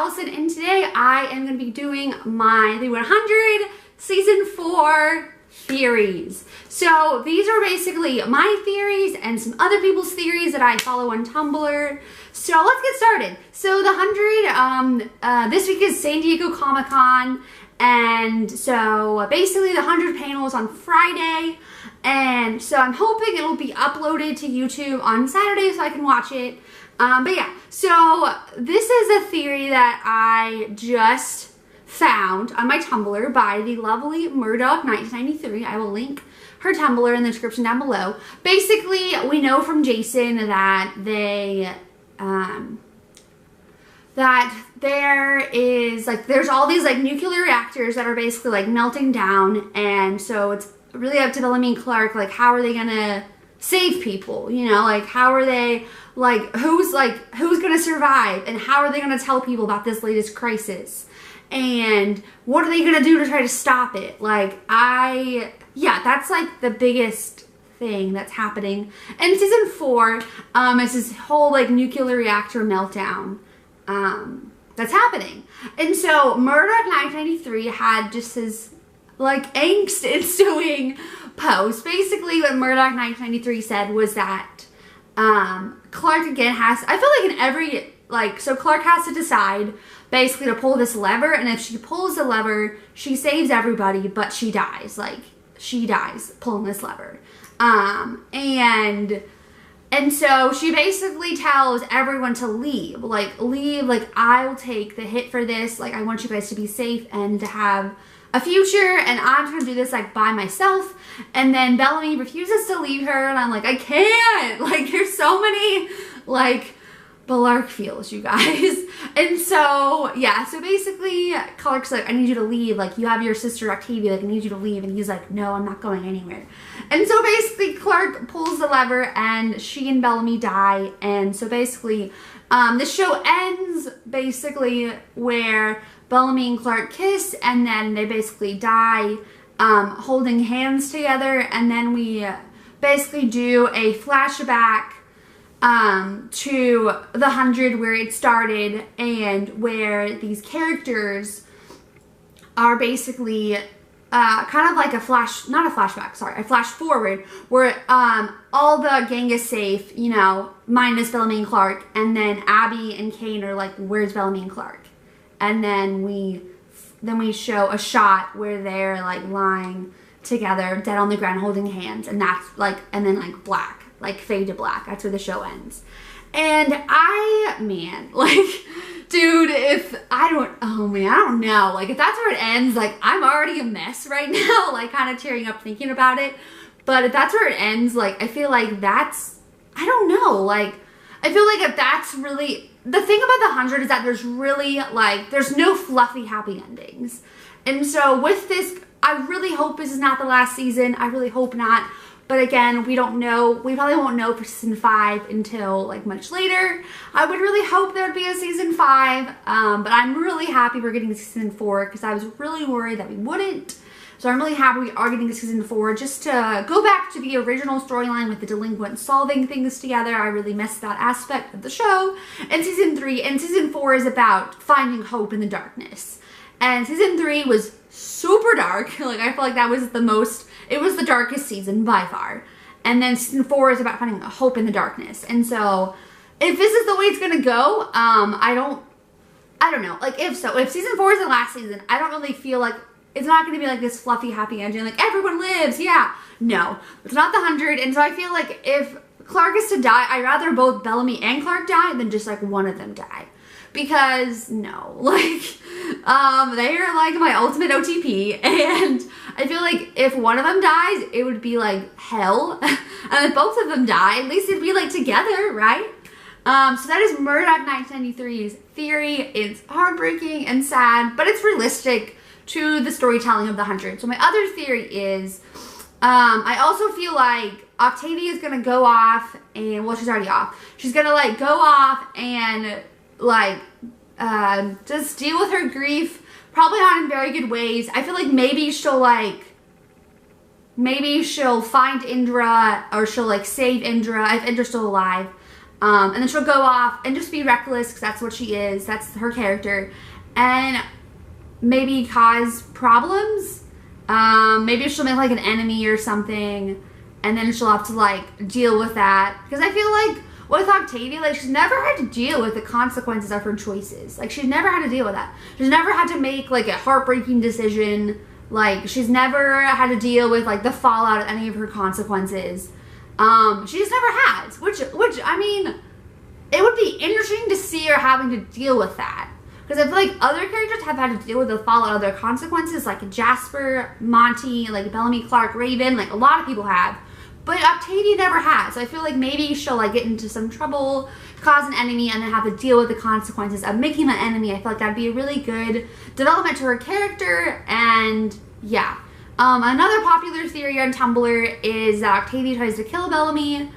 Allison, and today I am going to be doing my The 100 Season 4 theories. So these are basically my theories and some other people's theories that I follow on Tumblr. So let's get started. So the 100, this week is San Diego Comic-Con, and so basically the 100 panels on Friday, and so I'm hoping it'll be uploaded to YouTube on Saturday so I can watch it. But yeah, so this is a theory that I just found on my Tumblr by the lovely Murdoch 1993. I will link her Tumblr in the description down below. Basically, we know from Jason that there's all these like nuclear reactors that are basically like melting down, and so it's really up to Bellamy and Clark, like how are they gonna save people, you know, like how are they, who's gonna survive, and how are they gonna tell people about this latest crisis, and what are they gonna do to try to stop it? That's like the biggest thing that's happening. And season 4 is this whole like nuclear reactor meltdown that's happening. And so Murdoch 993 had just his like angst ensuing post. Basically what Murdoch 993 said was that Clark again I feel like in every, so Clark has to decide basically to pull this lever, and if she pulls the lever, she saves everybody, but she dies. She dies pulling this lever. And so she basically tells everyone to leave. I'll take the hit for this. I want you guys to be safe and to have a future, and I'm just gonna do this by myself. And then Bellamy refuses to leave her, and I'm like, I can't. There's so many Balark feels, you guys. And so yeah, so basically Clark's like, I need you to leave, you have your sister Octavia, I need you to leave, and he's like, no, I'm not going anywhere. And so basically Clark pulls the lever and she and Bellamy die. And so basically the show ends basically where Bellamy and Clark kiss, and then they basically die holding hands together, and then we basically do a flashback to the 100 where it started, and where these characters are basically kind of like a flash forward where all the gang is safe, you know, minus Bellamy and Clark, and then Abby and Kane are like, where's Bellamy and Clark? And then we show a shot where they're lying together dead on the ground holding hands, and that's and then black, fade to black. That's where the show ends. And dude, I don't know. If that's where it ends, I'm already a mess right now, kind of tearing up thinking about it. But if that's where it ends, I feel like that's, I don't know, I feel like if that's really, the thing about the 100 is that there's really, there's no fluffy happy endings. And so with this, I really hope this is not the last season. I really hope not. But again, we don't know. We probably won't know for season 5 until much later. I would really hope there would be a season 5, but I'm really happy we're getting season 4, because I was really worried that we wouldn't. So I'm really happy we are getting season 4, just to go back to the original storyline with the delinquents solving things together. I really missed that aspect of the show. And season 3 and season 4 is about finding hope in the darkness. And season 3 was super dark. I feel like that was it was the darkest season by far. And then season 4 is about finding hope in the darkness. And so if this is the way it's gonna go, I don't know. If season 4 is the last season, I don't really feel like it's not gonna be this fluffy happy ending, everyone lives, yeah. No, it's not the 100. And so I feel like if Clark is to die, I'd rather both Bellamy and Clark die than just one of them die. Because no, they are my ultimate OTP, and I feel like if one of them dies, it would be hell, and if both of them die, at least it'd be together, right? So that is Murdoch 993's theory. It's heartbreaking and sad, but it's realistic to the storytelling of the 100. So my other theory is, I also feel like Octavia is gonna go off, and well, she's already off. She's gonna go off and just deal with her grief, probably not in very good ways. I feel like maybe she'll find Indra, or she'll save Indra if Indra's still alive, And then she'll go off and just be reckless because that's what she is. That's her character. And maybe cause problems. Maybe she'll make like an enemy or something. And then she'll have to like deal with that. Because I feel like with Octavia, like she's never had to deal with the consequences of her choices. Like she's never had to deal with that. She's never had to make like a heartbreaking decision. Like she's never had to deal with like the fallout of any of her consequences. She just never has. Which I mean, it would be interesting to see her having to deal with that. Because I feel like other characters have had to deal with the fallout of their consequences, like Jasper, Monty, like Bellamy, Clark, Raven. Like a lot of people have. But Octavia never has. So I feel like maybe she'll like get into some trouble, cause an enemy, and then have to deal with the consequences of making that enemy. I feel like that'd be a really good development to her character. And yeah. Another popular theory on Tumblr is that Octavia tries to kill Bellamy.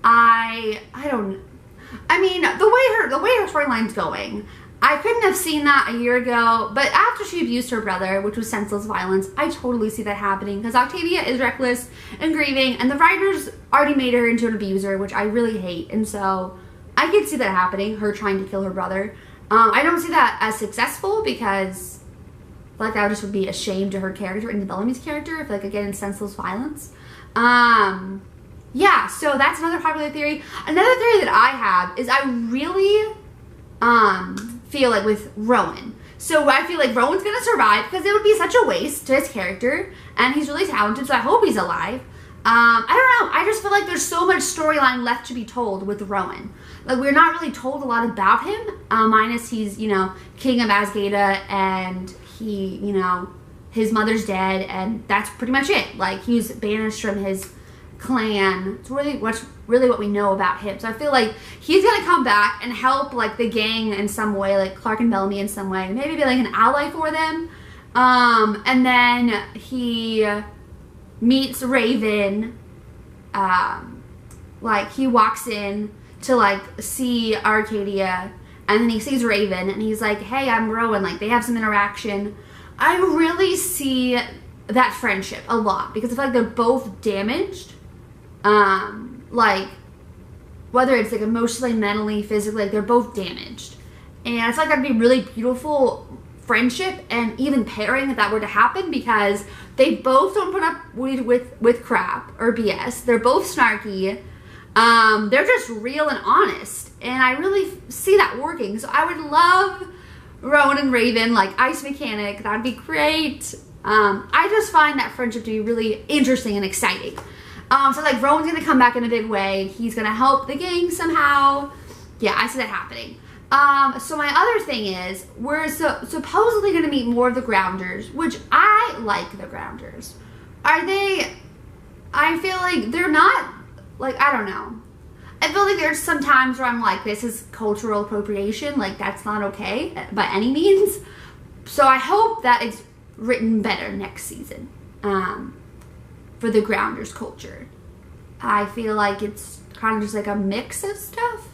I mean, the way her storyline's going, I couldn't have seen that a year ago, but after she abused her brother, which was senseless violence, I totally see that happening because Octavia is reckless and grieving, and the writers already made her into an abuser, which I really hate, and so I could see that happening, her trying to kill her brother. I don't see that as successful because I feel like that just would be a shame to her character and to Bellamy's character if, like, again, senseless violence. Yeah, so that's another popular theory. Another theory that I have is I really feel like with Rowan. So I feel like Rowan's gonna survive because it would be such a waste to his character, and he's really talented, so I hope he's alive. I don't know, I just feel like there's so much storyline left to be told with Rowan. Like, we're not really told a lot about him, minus he's, you know, king of Azgada, and he, you know, his mother's dead, and that's pretty much it. Like, he was banished from his clan. It's really what we know about him. So I feel like he's gonna come back and help like the gang in some way, like Clark and Bellamy in some way, maybe be like an ally for them. And then he meets Raven. Like he walks in to like see Arcadia, and then he sees Raven and he's like, hey, I'm Rowan. Like they have some interaction. I really see that friendship a lot because I feel like they're both damaged. Like, whether it's like emotionally, mentally, physically, like they're both damaged. And I feel like that'd be really beautiful friendship and even pairing if that were to happen because they both don't put up with crap or BS. They're both snarky. They're just real and honest. And I really see that working. So I would love Rowan and Raven, like Ice Mechanic. That'd be great. I just find that friendship to be really interesting and exciting. So like Rowan's gonna come back in a big way. He's gonna help the gang somehow. Yeah, I see that happening. So my other thing is we're supposedly gonna meet more of the Grounders, which I like the Grounders. Are they? I feel like they're not. Like I don't know. I feel like there's some times where I'm like, this is cultural appropriation. Like that's not okay by any means. So I hope that it's written better next season. For the Grounders culture. I feel like it's kind of just like a mix of stuff.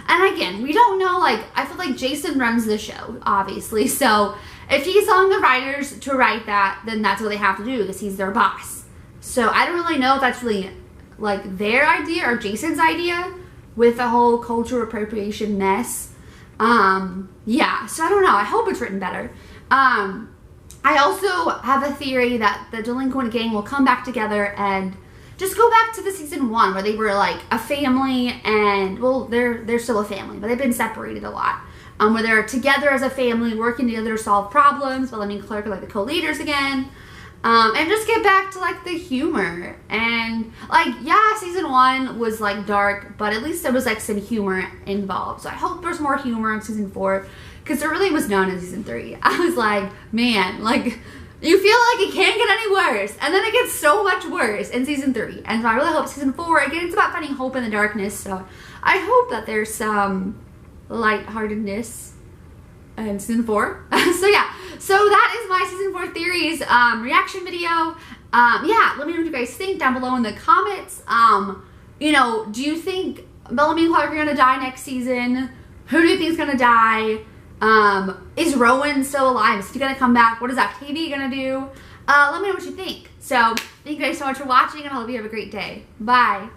And again, we don't know, like, I feel like Jason runs the show, obviously. So if he's telling the writers to write that, then that's what they have to do because he's their boss. So I don't really know if that's really like their idea or Jason's idea with the whole cultural appropriation mess. Yeah, so I don't know. I hope it's written better. I also have a theory that the delinquent gang will come back together and just go back to the season 1 where they were like a family and, well, they're still a family, but they've been separated a lot. Where they're together as a family, working together to solve problems, Bellamy and Clark are like the co-leaders again. And just get back to like the humor. And like, yeah, season 1 was like dark, but at least there was like some humor involved. So I hope there's more humor in season 4. Because there really was none in season 3. I was like, man, like, you feel like it can't get any worse. And then it gets so much worse in season 3. And so I really hope season 4, again, it's about finding hope in the darkness. So I hope that there's some lightheartedness in season 4. So yeah, so that is my season 4 theories reaction video. Yeah, let me know what you guys think down below in the comments. You know, do you think Bellamy and Clark are going to die next season? Who do you think is going to die? Is Rowan still alive? Is he gonna come back? What is Octavia gonna do? Let me know what you think. So, thank you guys so much for watching, and I hope you have a great day. Bye.